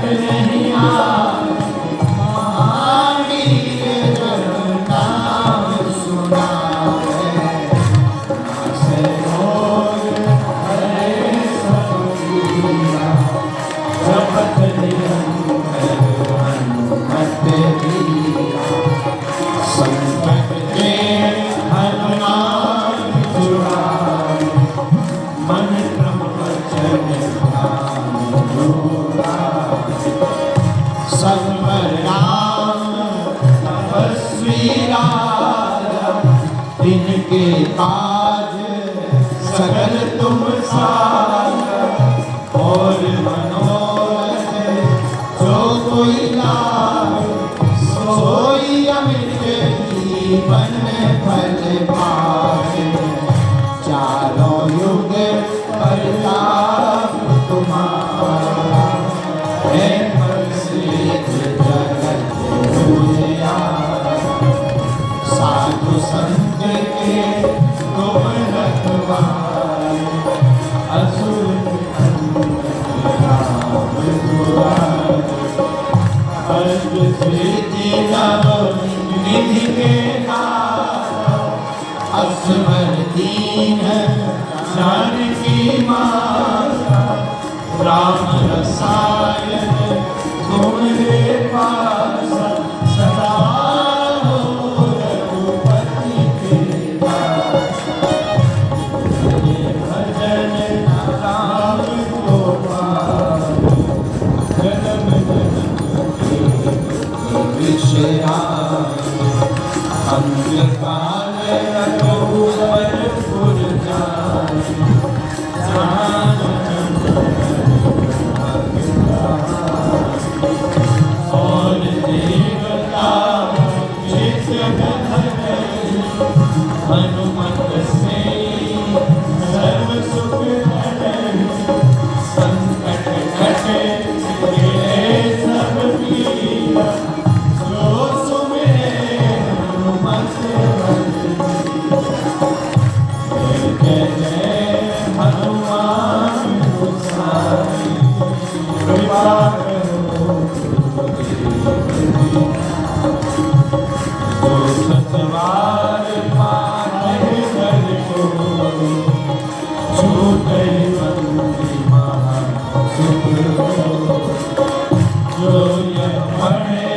नहीं आ के काज सकल तुम साजा, और मनोरथ जो कोई लाए, सोई अमित जीवन फल पाए। चारों युग प्रताप तुम्हारा, है प्रसिद्ध जगत दुनिया। साधु संत के तुम रखवारे, असुर निधि के असवर दीन जानकी माता। राम रसायन तुम्हारे पास, सदा हो रघुपति कृपा। भजन राम को पाओ, जन्म विषया। अंधकार रघुवर पुर जाए, और देवता चित हनुमत से सर्व सुख है। संकट कटे सब पीरा, जो सुमिरे हनुमत जय जय हनुमान गोसाई। कृपा करो जो सतवार पाए कर को, छूटे बंदी महा सुख हो। जो यह पढ़े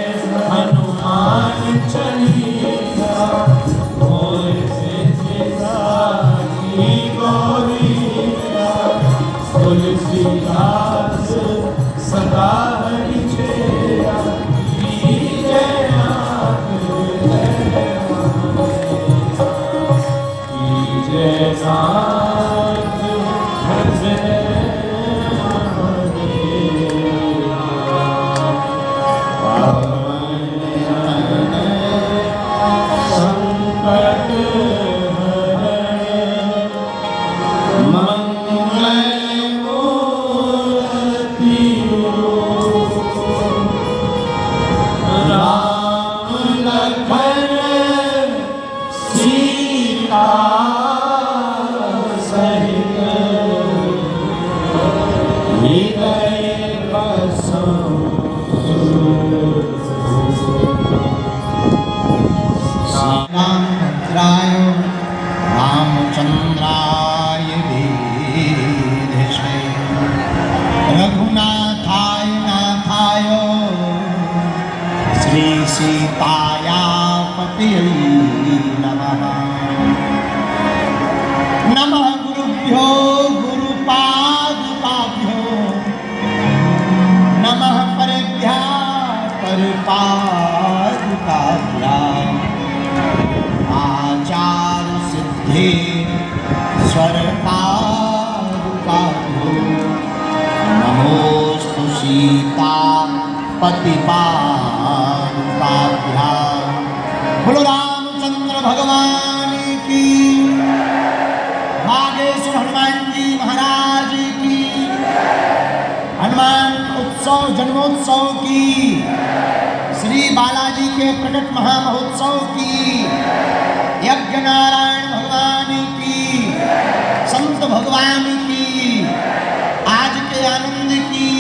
हनुमान चालीसा, मोर से की गौरीरा। तुलसीदास सदा हरि चेरा, जय नाथ जय जय नाथ जय। रामचंद्राय धीरेशे, रघुनाथाय नाथाय, श्री सीताया पतये नमः। नमः गुरुभ्यो गुरुपादुकाभ्यो, नमः परेभ्यः परपादुकाभ्याम्। आचार्य सिद्धे स्वरपादुकाभ्यो, नमोस्तु सीता पतिपादुकाभ्याम्। बोलो रामचंद्र भगवान की, बागेश्वर हनुमान जी महाराज की, हनुमान उत्सव जन्मोत्सव की, श्री बालाजी के प्रकट महामहोत्सव की, यज्ञ नारायण भगवान की, संत भगवान की, आज के आनंद की,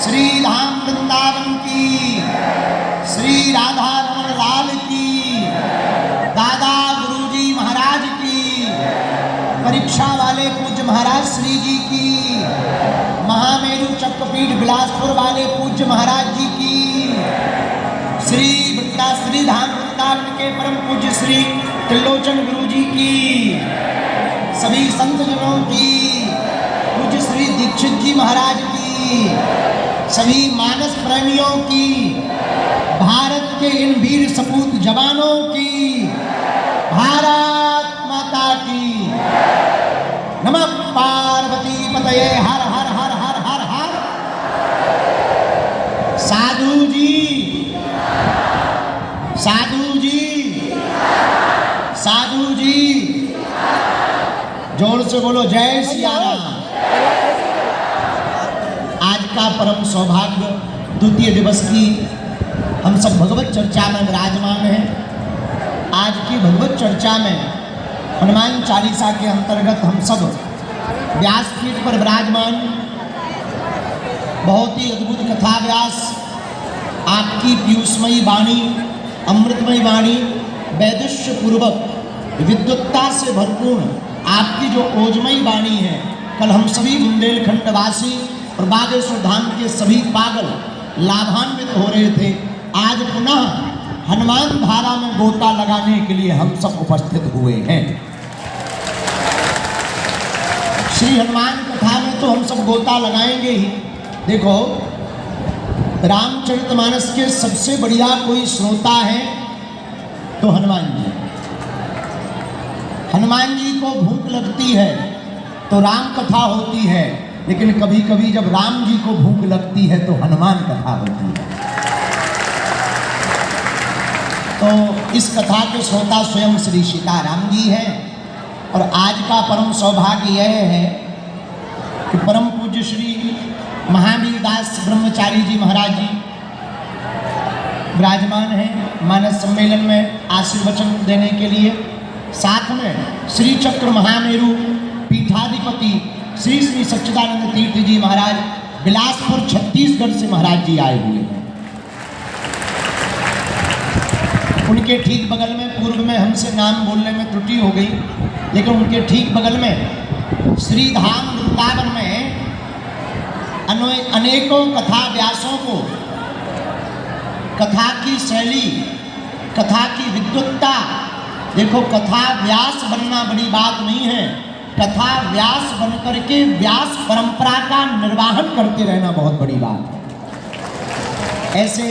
श्री धाम वृंदावन की, श्री राधा रमण लाल की, दादा गुरुजी महाराज की, परीक्षा वाले पूज्य महाराज श्री जी की, महामेरु चक्रपीठ बिलासपुर वाले पूज्य महाराज जी की, श्री धाम वृंदावन के परम पूज्य श्री त्रिलोचन गुरु जी की, सभी संत जनों की, पूज्य श्री दीक्षित जी महाराज की, सभी मानस प्रेमियों की, भारत के इन वीर सपूत जवानों की, भारत पतये हर हर हर हर हर हर। साधु जी, साधु जी, साधु जी, जोर से बोलो जय सिया राम। आज का परम सौभाग्य द्वितीय दिवस की हम सब भगवत चर्चा में विराजमान हैं। आज की भगवत चर्चा में हनुमान चालीसा के अंतर्गत हम सब व्यासपीठ पर विराजमान, बहुत ही अद्भुत कथा व्यास, आपकी पीयूषमयी वाणी, अमृतमयी वाणी, वैदुष्य पूर्वक विद्वत्ता से भरपूर आपकी जो ओजमयी वाणी है, कल हम सभी बुंदेलखंड वासी और बागेश्वर धाम के सभी पागल लाभान्वित हो रहे थे। आज पुनः हनुमान धारा में गोता लगाने के लिए हम सब उपस्थित हुए हैं। श्री हनुमान कथा में तो हम सब गोता लगाएंगे ही। देखो, रामचरितमानस के सबसे बढ़िया कोई श्रोता है तो हनुमान जी। हनुमान जी को भूख लगती है तो राम कथा होती है, लेकिन कभी कभी जब राम जी को भूख लगती है तो हनुमान कथा होती है। तो इस कथा के श्रोता स्वयं श्री सीताराम जी हैं। और आज का परम सौभाग्य यह है कि परम पूज्य श्री महावीर दास ब्रह्मचारी जी महाराज जी विराजमान हैं मानस सम्मेलन में आशीर्वचन देने के लिए। साथ में श्री चक्र महामेरु पीठाधिपति श्री श्री सच्चिदानंद तीर्थ जी महाराज बिलासपुर छत्तीसगढ़ से महाराज जी आए हुए हैं। उनके ठीक बगल में, पूर्व में हमसे नाम बोलने में त्रुटि हो गई, लेकिन उनके ठीक बगल में श्री धाम वृंदावन में अनेकों कथा व्यासों को कथा की शैली, कथा की विद्वत्ता, देखो कथा व्यास बनना बड़ी बात नहीं है, कथा व्यास बन करके व्यास परंपरा का निर्वाहन करते रहना बहुत बड़ी बात है। ऐसे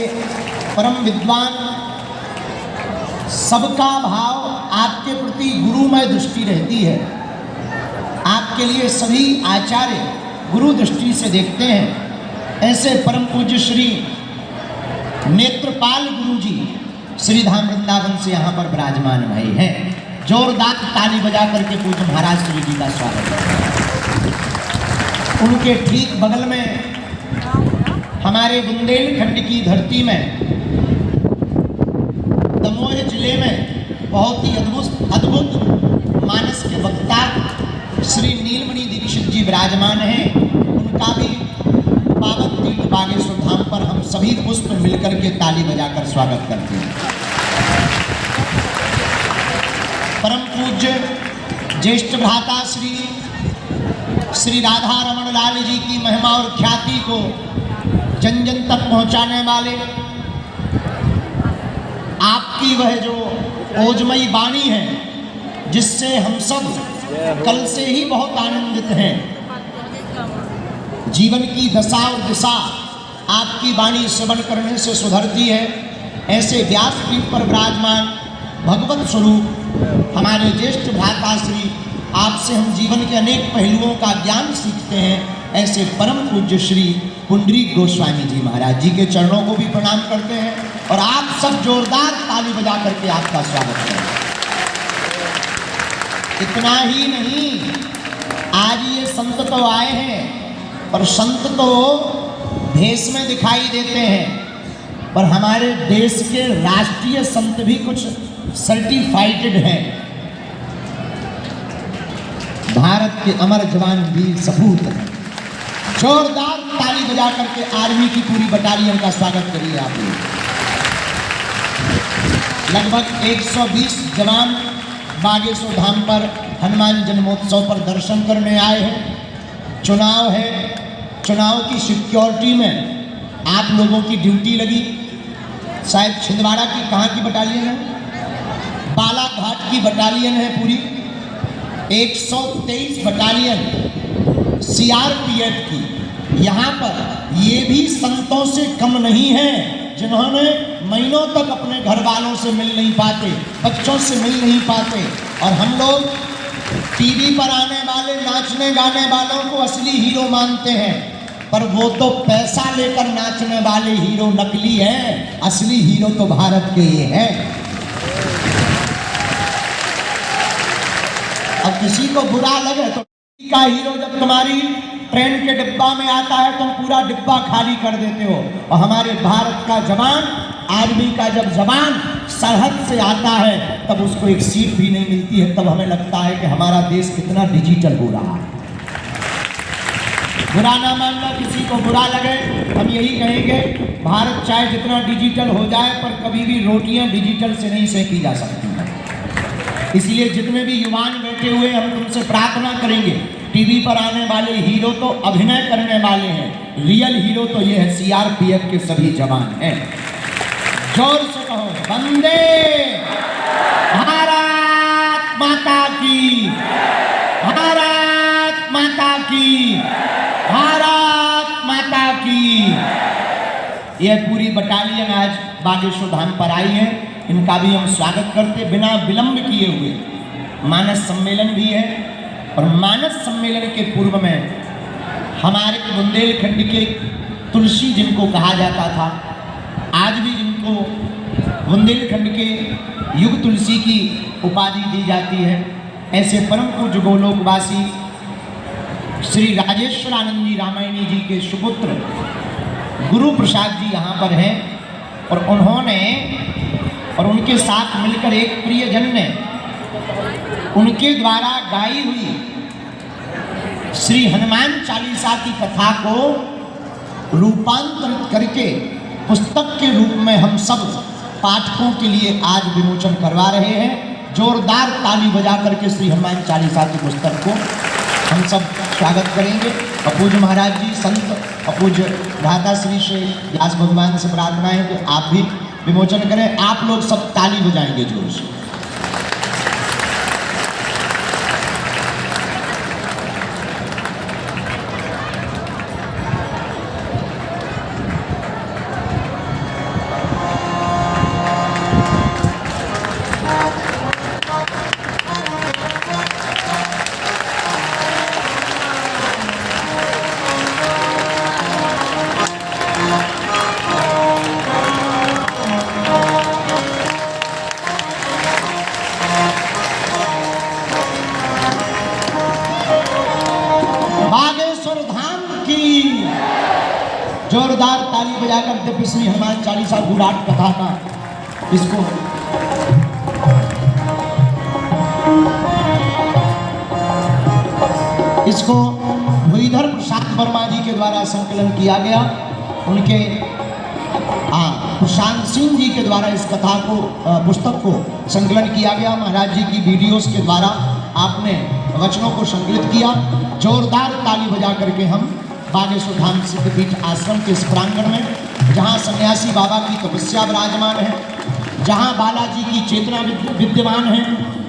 परम विद्वान, सबका भाव आपके प्रति गुरुमय दृष्टि रहती है। आपके लिए सभी आचार्य गुरु दृष्टि से देखते हैं। ऐसे परम पूज्य श्री नेत्रपाल गुरु जी श्री धाम वृंदावन से यहाँ पर विराजमान भए हैं। जोरदार ताली बजा करके पूज्य महाराज श्री जी का स्वागत है। उनके ठीक बगल में हमारे बुंदेलखंड की धरती में, दमोह जिले में बहुत ही अद्भुत मानस के वक्ता श्री नीलमणि दीक्षित जी विराजमान हैं। उनका भी पावन तीर्थ बागेश्वर धाम पर हम सभी पुष्प मिलकर के ताली बजाकर स्वागत करते हैं। परम पूज्य ज्येष्ठ भ्राता श्री राधा रमण लाल जी की महिमा और ख्याति को जन जन तक पहुंचाने वाले, आपकी वह जो ओजमयी वाणी है जिससे हम सब कल से ही बहुत आनंदित हैं। जीवन की दशा और दिशा आपकी वाणी श्रवण करने से सुधरती है। ऐसे व्यासपीठ पर विराजमान भगवत स्वरूप हमारे ज्येष्ठ भ्राताश्री, आपसे हम जीवन के अनेक पहलुओं का ज्ञान सीखते हैं। ऐसे परम पूज्य श्री पुंडरीक गोस्वामी जी महाराज जी के चरणों को भी प्रणाम करते हैं और आप सब जोरदार ताली बजा करके आपका स्वागत करें। इतना ही नहीं, आज ये संत तो आए हैं, पर संत तो भेष में दिखाई देते हैं, पर हमारे देश के राष्ट्रीय संत भी कुछ सर्टिफाइड हैं। भारत के अमर जवान वीर सपूत हैं। जोरदार ताली बजा करके आर्मी की पूरी बटालियन का स्वागत करिए आप लोग। लगभग 120 जवान बागेश्वर धाम पर हनुमान जन्मोत्सव पर दर्शन करने आए हैं। चुनाव है, चुनाव की सिक्योरिटी में आप लोगों की ड्यूटी लगी। शायद छिंदवाड़ा की कहाँ की बटालियन है? बालाघाट की बटालियन है पूरी। 123 बटालियन सीआरपीएफ की यहाँ पर। ये भी संतों से कम नहीं है जिन्होंने महीनों तक अपने घर वालों से मिल नहीं पाते, बच्चों से मिल नहीं पाते, और हम लोग टीवी पर आने वाले नाचने गाने वालों को असली हीरो मानते हैं, पर वो तो पैसा लेकर नाचने वाले हीरो नकली हैं। असली हीरो तो भारत के ये हैं। अब किसी को बुरा लगे तो का हीरो जब तुम्हारी ट्रेन के डिब्बा में आता है तुम पूरा डिब्बा खाली कर देते हो, और हमारे भारत का जवान आर्मी का जब जवान सरहद से आता है तब उसको एक सीट भी नहीं मिलती है, तब हमें लगता है कि हमारा देश कितना डिजिटल हो रहा है। बुरा ना मानना, किसी को बुरा लगे, हम यही कहेंगे भारत चाहे जितना डिजिटल हो जाए पर कभी भी रोटियां डिजिटल से नहीं सेकी जा सकती हैं। इसलिए जितने भी युवान बैठे हुए हम तुमसे प्रार्थना करेंगे, टीवी पर आने वाले हीरो तो अभिनय करने वाले हैं, रियल हीरो तो ये है सीआरपीएफ के सभी जवान हैं। जोर से कहो, वंदे भारत माता की, भारत माता की, भारत माता की। यह पूरी बटालियन आज बागेश्वर धाम पर आई है, इनका भी हम स्वागत करते बिना विलंब किए हुए। मानस सम्मेलन भी है, और मानस सम्मेलन के पूर्व में हमारे बुंदेलखंड के तुलसी जिनको कहा जाता था, आज भी जिनको बुंदेलखंड के युग तुलसी की उपाधि दी जाती है, ऐसे परम पूज्य गोलोकवासी श्री राजेश्वरानंद जी रामायणी जी के सुपुत्र गुरु प्रसाद जी यहाँ पर हैं, और उन्होंने और उनके साथ मिलकर एक प्रियजन ने उनके द्वारा गाई हुई श्री हनुमान चालीसा की कथा को रूपांतरित करके पुस्तक के रूप में हम सब पाठकों के लिए आज विमोचन करवा रहे हैं। जोरदार ताली बजा करके श्री हनुमान चालीसा की पुस्तक को हम सब स्वागत करेंगे। अपूज्य महाराज जी संत अपूज्य भ्राता श्री से व्यास भगवान से प्रार्थना है कि आप भी विमोचन करें। आप लोग सब ताली बजाएंगे जोर से। जोरदार ताली बजाकर दिव्य श्री हनुमान चालीसा विराट कथा का इसको भूधर प्रसाद वर्मा जी के द्वारा संकलन किया गया। उनके प्रशांत सिंह जी के द्वारा इस कथा को पुस्तक को संकलन किया गया। महाराज जी की वीडियोस के द्वारा आपने वचनों को संकलित किया। जोरदार ताली बजा करके हम बागेश्वर धाम सिद्धपीठ आश्रम के इस प्रांगण में, जहाँ सन्यासी बाबा की तपस्या विराजमान है, जहाँ बालाजी की चेतना विद्यमान है,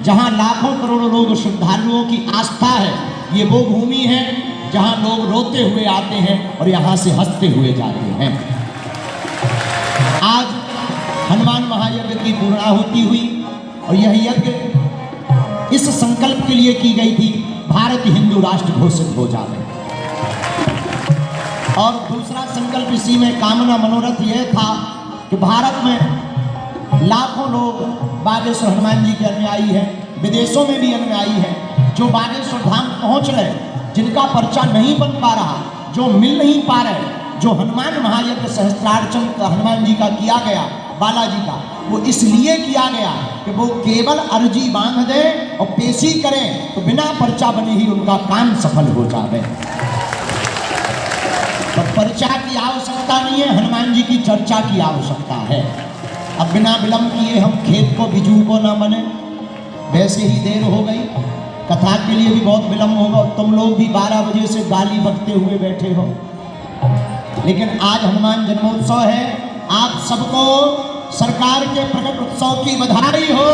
जहाँ लाखों करोड़ों लोग श्रद्धालुओं की आस्था है, ये वो भूमि है जहाँ लोग रोते हुए आते हैं और यहाँ से हंसते हुए जाते हैं। आज हनुमान महायज्ञ की पूर्णाहुति हुई, और यह यज्ञ इस संकल्प के लिए की गई थी, भारत हिंदू राष्ट्र घोषित हो जाए। और दूसरा संकल्प इसी में कामना मनोरथ यह था कि भारत में लाखों लोग बागेश्वर हनुमान जी के अनुयायी हैं, विदेशों में भी अनुयायी हैं, जो बागेश्वर धाम पहुंच रहे, जिनका पर्चा नहीं बन पा रहा, जो मिल नहीं पा रहे, जो हनुमान महायज्ञ सहस्त्रार्चन हनुमान जी का किया गया, बालाजी का, वो इसलिए किया गया कि वो केवल अर्जी बांध दे और पेशी करें तो बिना पर्चा बने ही उनका काम सफल हो जाए। तो पर्चा की आवश्यकता नहीं है, हनुमान जी की चर्चा की आवश्यकता है। अब बिना विलंब किए हम खेत को बिजू को न बने, वैसे ही देर हो गई, कथा के लिए भी बहुत विलंब होगा। तुम लोग भी 12 बजे से गाली बकते हुए बैठे हो, लेकिन आज हनुमान जन्मोत्सव है। आप सबको सरकार के प्रकट उत्सव की बधाई हो।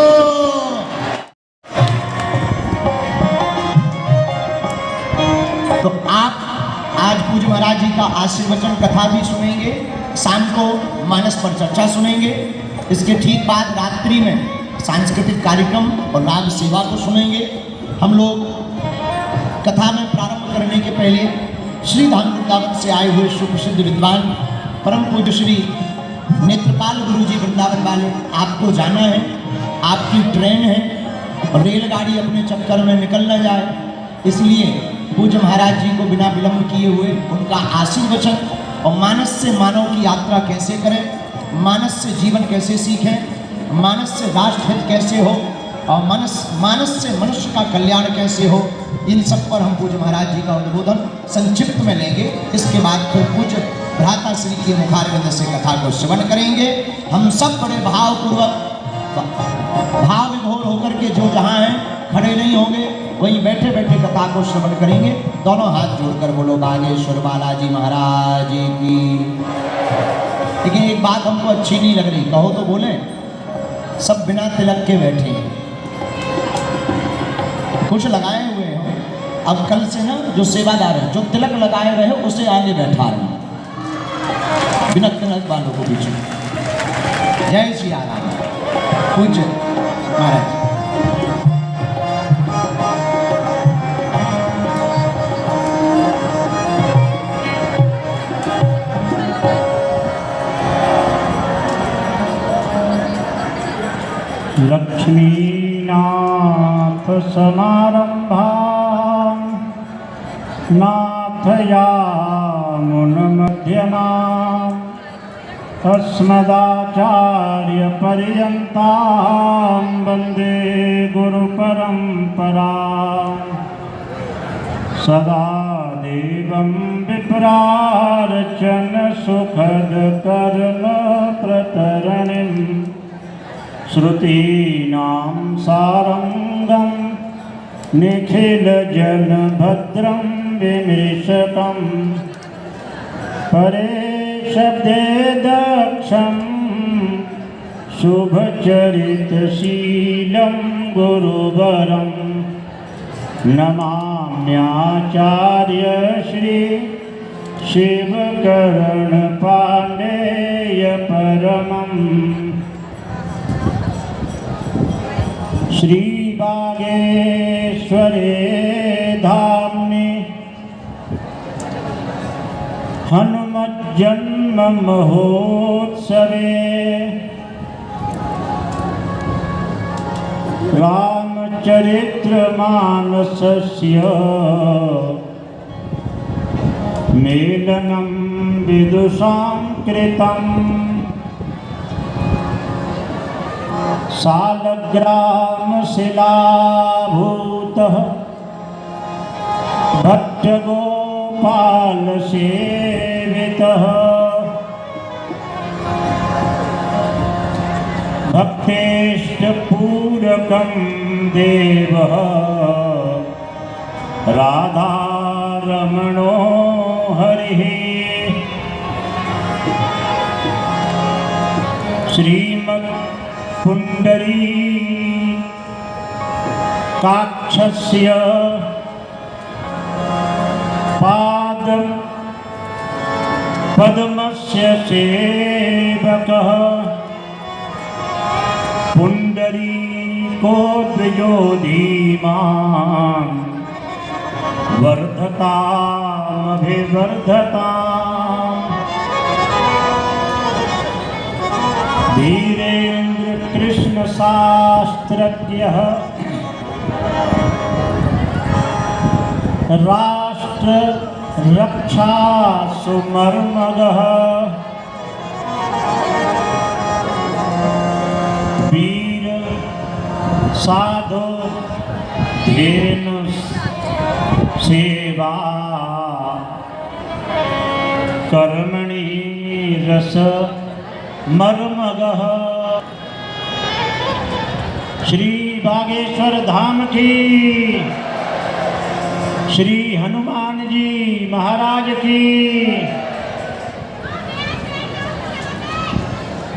तो आप आज पूज्य महाराज जी का आशीर्वचन कथा भी सुनेंगे, शाम को मानस पर चर्चा सुनेंगे, इसके ठीक बाद रात्रि में सांस्कृतिक कार्यक्रम और राग सेवा को सुनेंगे। हम लोग कथा में प्रारंभ करने के पहले श्री धाम वृंदावन से आए हुए सुप्रसिद्ध विद्वान परम पूज्य श्री नेत्रपाल गुरु जी वृंदावन वाले, आपको जाना है, आपकी ट्रेन है और रेलगाड़ी अपने चक्कर में निकल न जाए, इसलिए पूज्य महाराज जी को बिना विलंब किए हुए उनका आशीर्वचन और मानस से मानव की यात्रा कैसे करें, मानस से जीवन कैसे सीखें, मानस से राष्ट्र हित कैसे हो और मानस से मनुष्य का कल्याण कैसे हो, इन सब पर हम पूज्य महाराज जी का उद्बोधन संक्षिप्त में लेंगे। इसके बाद फिर पूज्य भ्राता श्री के मुखारविंद से कथा को श्रवण करेंगे। हम सब बड़े भावपूर्वक भाव विभोर होकर के जो जहाँ हैं खड़े नहीं होंगे, वहीं बैठे बैठे कथा को श्रवण करेंगे। दोनों हाथ जोड़कर बोलो बागेश्वर बालाजी महाराज की। लेकिन एक बात हमको अच्छी नहीं लग रही, कहो तो बोले, सब बिना तिलक के बैठे हैं, कुछ लगाए हुए हैं। अब कल से ना जो सेवादार है, जो तिलक लगाए रहे उसे आगे बैठा रहे, बिना तिलक वालों को पीछे। जय श्री राम। पूज्य महाराज लक्ष्मीनाथ समारंभां नाथयामुनमध्यमाम् अस्मदाचार्यपर्यन्तां वन्दे गुरुपरम्परां। सदा देवं विप्रार्चन सुखदकर्णप्रतरणिम् श्रुतीनां सारंगं निखिलजनभद्रं विमृशकं परे शब्दे दक्षं शुभचरितशीलं गुरुवरं नमाम्याचार्य श्री शिवकरणपाण्डेय परमम्। श्री बागेश्वरे धाम्नि हनुमज्जन्म महोत्सवे रामचरित्रमानसस्य मेलनं विदुषां कृतम्। सालग्रामशिलाभूतः भट्टगोपालसेवितः भक्तेष्टपूरकं देवः राधारमणो हरिः। श्रीमद् पुण्डरीकाक्षस्य पादपद्मस्य सेवकः पुण्डरीको द्विजो धीमान् वर्धतामभिवर्धताम्। धीरेन्द्र कृष्ण शास्त्रज्ञः राष्ट्र रक्षा सुमर्मगः वीर साधु धेनु सेवा कर्मणि रस मर्मगः। श्री बागेश्वर धाम की, श्री हनुमान जी महाराज की,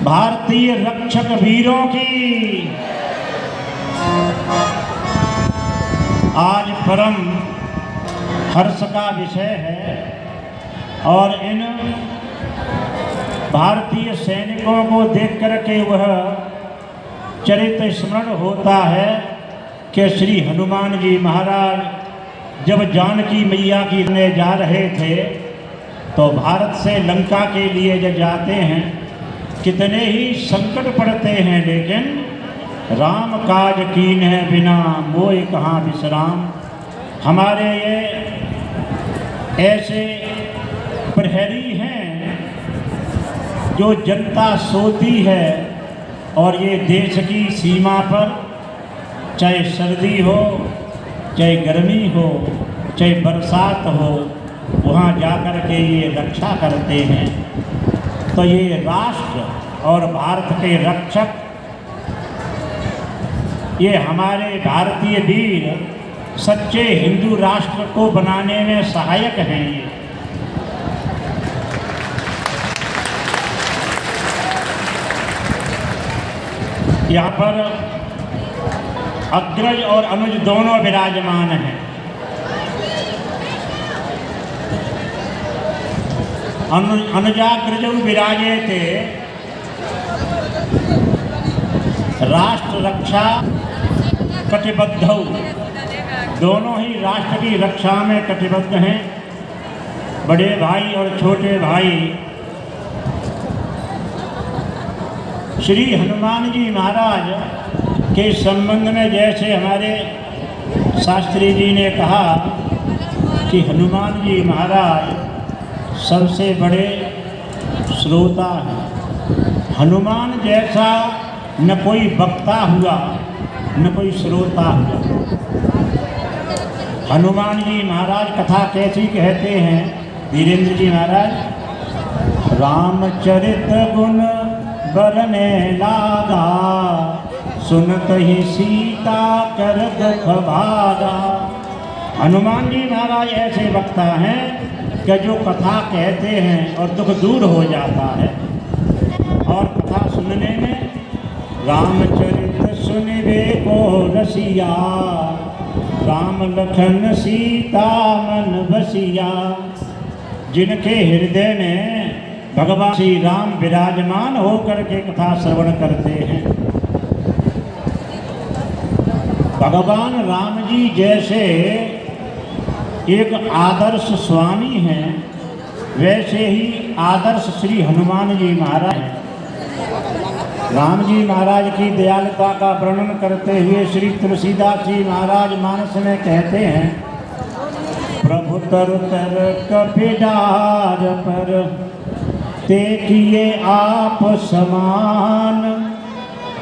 भारतीय रक्षक वीरों की। आज परम हर्ष का विषय है और इन भारतीय सैनिकों को देख कर के वह चरित्र स्मरण होता है कि श्री हनुमान जी महाराज जब जानकी मैया की ने जा रहे थे तो भारत से लंका के लिए जब जाते हैं कितने ही संकट पड़ते हैं, लेकिन राम काज कीन है बिना मोह कहाँ विश्राम। हमारे ये ऐसे प्रहरी हैं जो जनता सोती है और ये देश की सीमा पर चाहे सर्दी हो, चाहे गर्मी हो, चाहे बरसात हो, वहाँ जाकर के ये रक्षा करते हैं। तो ये राष्ट्र और भारत के रक्षक, ये हमारे भारतीय वीर सच्चे हिंदू राष्ट्र को बनाने में सहायक हैं। ये यहाँ पर अग्रज और अनुज दोनों विराजमान हैं। अनुजाग्रज विराजे थे राष्ट्र रक्षा कटिबद्ध, दोनों ही राष्ट्र की रक्षा में कटिबद्ध हैं। बड़े भाई और छोटे भाई श्री हनुमान जी महाराज के संबंध में जैसे हमारे शास्त्री जी ने कहा कि हनुमान जी महाराज सबसे बड़े श्रोता हैं। हनुमान जैसा न कोई वक्ता हुआ न कोई श्रोता हुआ। हनुमान जी महाराज कथा कैसी कहते हैं धीरेन्द्र जी महाराज, रामचरित गुण बरने लागा, सुनत ही सीता कर दुख भागा। हनुमान जी महाराज ऐसे वक्ता हैं कि जो कथा कहते हैं और दुख दूर हो जाता है। और कथा सुनने में रामचरित सुनिबे को रसिया, राम लखन सीता मन बसिया। जिनके हृदय में भगवान श्री राम विराजमान होकर के कथा श्रवण करते हैं। भगवान राम जी जैसे एक आदर्श स्वामी हैं, वैसे ही आदर्श श्री हनुमान जी महाराज हैं। राम जी महाराज की दयालुता का वर्णन करते हुए श्री तुलसीदास जी महाराज मानस में कहते हैं, प्रभु तर तर कपिडार पर देखिए आप समान,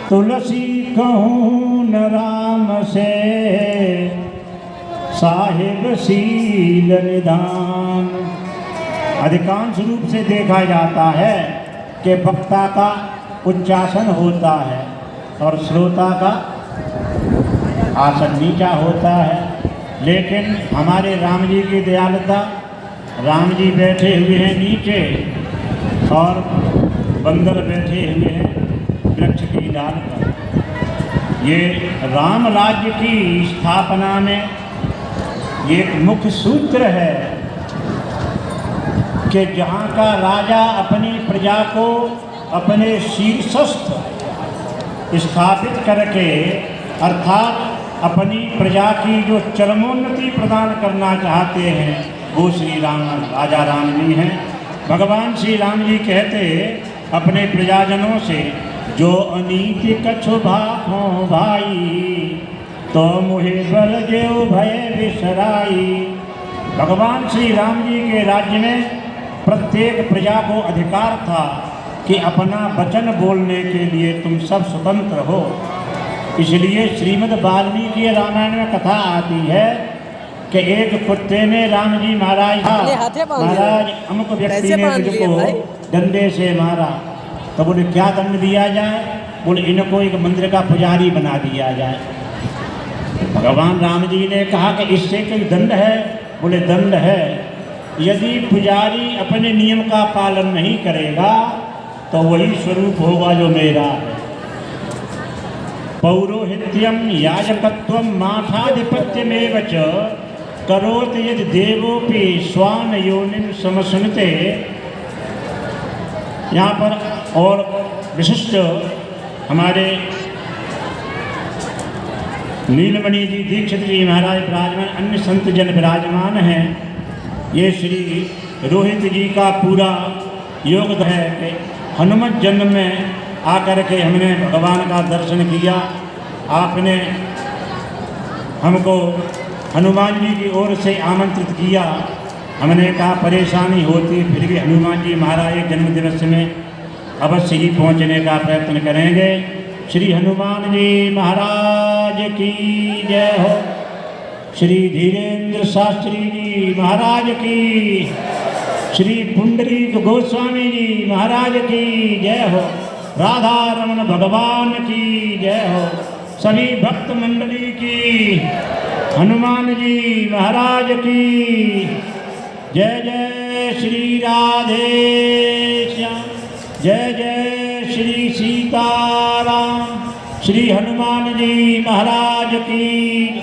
तुलसी कहूँ न राम से साहिब शील निदान। अधिकांश रूप से देखा जाता है कि वक्ता का उच्चासन होता है और श्रोता का आसन नीचा होता है, लेकिन हमारे राम जी की दयालुता, राम जी बैठे हुए हैं नीचे और बंदर बैठे हुए हैं वृक्ष की डाल पर। ये राम राज्य की स्थापना में ये एक मुख्य सूत्र है कि जहाँ का राजा अपनी प्रजा को अपने शीर्षस्थ स्थापित करके अर्थात अपनी प्रजा की जो चरमोन्नति प्रदान करना चाहते हैं वो श्री राम राजा राम जी हैं। भगवान श्री राम जी कहते अपने प्रजाजनों से, जो अनीति कछु भाखो भाई, तो मुहे बल जेऊ भय विसराई। भगवान श्री राम जी के राज्य में प्रत्येक प्रजा को अधिकार था कि अपना वचन बोलने के लिए तुम सब स्वतंत्र हो। इसलिए श्रीमद् वाल्मीकि रामायण में कथा आती है कि एक कुत्ते ने राम जी महाराज अमुक व्यक्ति ने मुझको डंडे से मारा। तो बोले क्या दंड दिया जाए? बोले इनको एक मंदिर का पुजारी बना दिया जाए। भगवान राम जी ने कहा कि इससे कोई दंड है? बोले दंड है, यदि पुजारी अपने नियम का पालन नहीं करेगा तो वही स्वरूप होगा जो मेरा है। पौरोहित्यम याजकत्वम माठाधिपत्यमेव च करोति यदि देवोपि स्वान योनिम समसुनते। यहाँ पर और विशिष्ट हमारे नीलमणि जी दीक्षित जी महाराज विराजमान, अन्य संत जन विराजमान हैं। ये श्री रोहित जी का पूरा योग है कि हनुमत जन्म में आकर के हमने भगवान का दर्शन किया। आपने हमको हनुमान जी की ओर से आमंत्रित किया। हमने कहा परेशानी होती फिर भी हनुमान जी महाराज जन्म दिवस में अवश्य ही पहुंचने का प्रयत्न करेंगे। श्री हनुमान जी महाराज की जय हो। श्री धीरेन्द्र शास्त्री जी महाराज की, श्री पुंडरीक गोस्वामी जी महाराज की जय हो। राधा रमण भगवान की जय हो। सभी भक्त मंडली की, हनुमान जी महाराज की जय। जय श्री राधे श्याम, जय जय श्री सीताराम। श्री हनुमान जी महाराज की